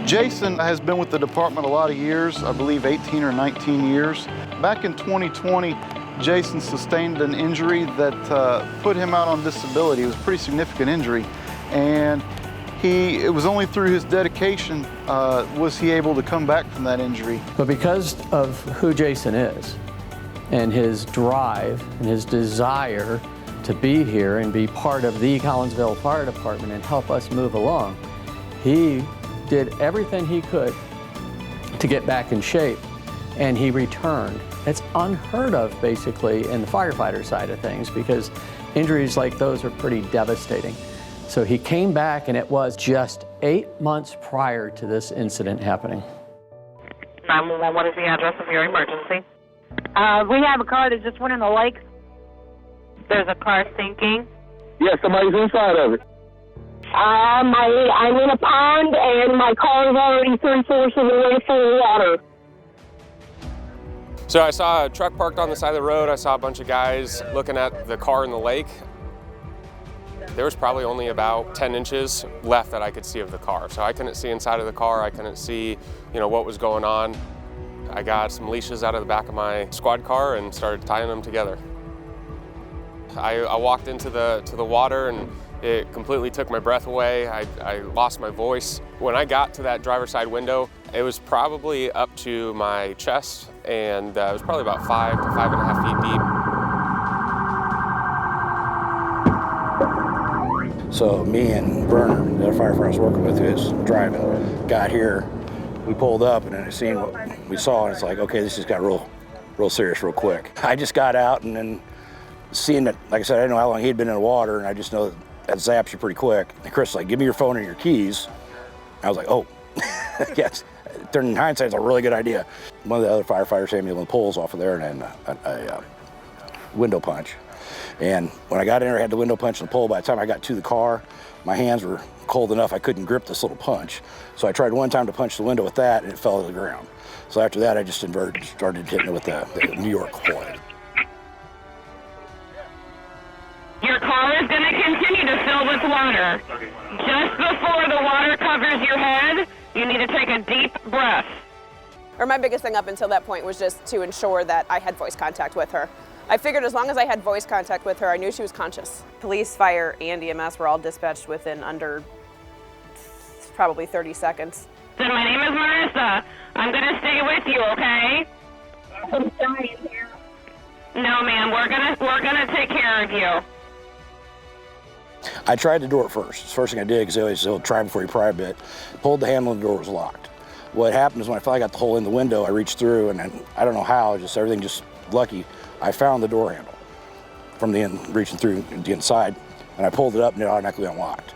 Jason has been with the department a lot of years, I believe 18 or 19 years. Back in 2020, Jason sustained an injury that put him out on disability. It was a pretty significant injury. And it was only through his dedication was he able to come back from that injury. But because of who Jason is and his drive and his desire to be here and be part of the Collinsville Fire Department and help us move along, he did everything he could to get back in shape, and he returned. It's unheard of, basically, in the firefighter side of things, because injuries like those are pretty devastating. So he came back, and it was just 8 months prior to this incident happening. 911, what is the address of your emergency? We have a car that just went in the lake. There's a car sinking. Yes, somebody's inside of it. I'm in a pond, and my car is already 3/4 of the way full of water. So I saw a truck parked on the side of the road. I saw a bunch of guys looking at the car in the lake. There was probably only about 10 inches left that I could see of the car. So I couldn't see inside of the car. I couldn't see, what was going on. I got some leashes out of the back of my squad car and started tying them together. I walked into the water, and it completely took my breath away. I lost my voice. When I got to that driver's side window, it was probably up to my chest, and it was probably about 5 to 5.5 feet deep. So me and Berner, the other firefighter I was working with, who was driving, got here. We pulled up, and then I seen what we saw, and it's like, okay, this just got real serious real quick. I just got out, and then seeing that, like I said, I didn't know how long he'd been in the water, and I just know that zaps you pretty quick. And Chris was like, give me your phone and your keys. I was like, oh, yes. In hindsight, it's a really good idea. One of the other firefighters handed me one of the poles off of there, and then a window punch. And when I got in there, I had the window punch and the pole. By the time I got to the car, my hands were cold enough I couldn't grip this little punch. So I tried one time to punch the window with that, and it fell to the ground. So after that, I just started hitting it with the New York pole. Your car is going to continue to fill with water. Just before the water covers your head, you need to take a deep breath. My biggest thing up until that point was just to ensure that I had voice contact with her. I figured as long as I had voice contact with her, I knew she was conscious. Police, fire, and EMS were all dispatched within under probably 30 seconds. So my name is Marissa. I'm going to stay with you, okay? I'm dying here. No, ma'am, we're gonna take care of you. I tried the door first. It's the first thing I did, because they always say, try before you pry a bit. Pulled the handle and the door was locked. What happened is when I finally got the hole in the window, I reached through, and then, I don't know how, everything just lucky, I found the door handle from reaching through the inside, and I pulled it up and it automatically unlocked.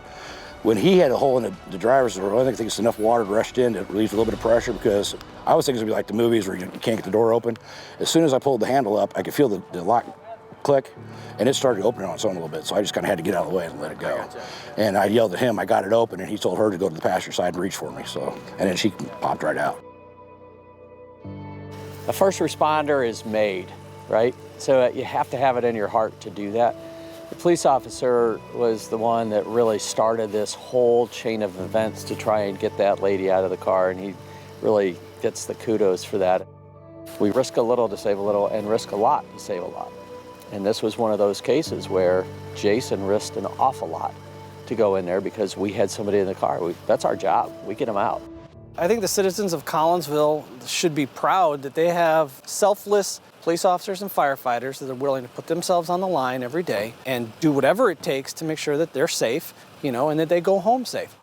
When he had a hole in the driver's door, I think it's enough water rushed in to relieve a little bit of pressure, because I was thinking it was going to be like the movies where you can't get the door open. As soon as I pulled the handle up, I could feel the lock click, and it started opening on its own a little bit, so I just kind of had to get out of the way and let it go. And I yelled at him, I got it open, and he told her to go to the passenger side and reach for me, and then she popped right out. A first responder is made, right? So you have to have it in your heart to do that. The police officer was the one that really started this whole chain of events to try and get that lady out of the car, and he really gets the kudos for that. We risk a little to save a little, and risk a lot to save a lot. And this was one of those cases where Jason risked an awful lot to go in there, because we had somebody in the car. That's our job. We get them out. I think the citizens of Collinsville should be proud that they have selfless police officers and firefighters that are willing to put themselves on the line every day and do whatever it takes to make sure that they're safe, and that they go home safe.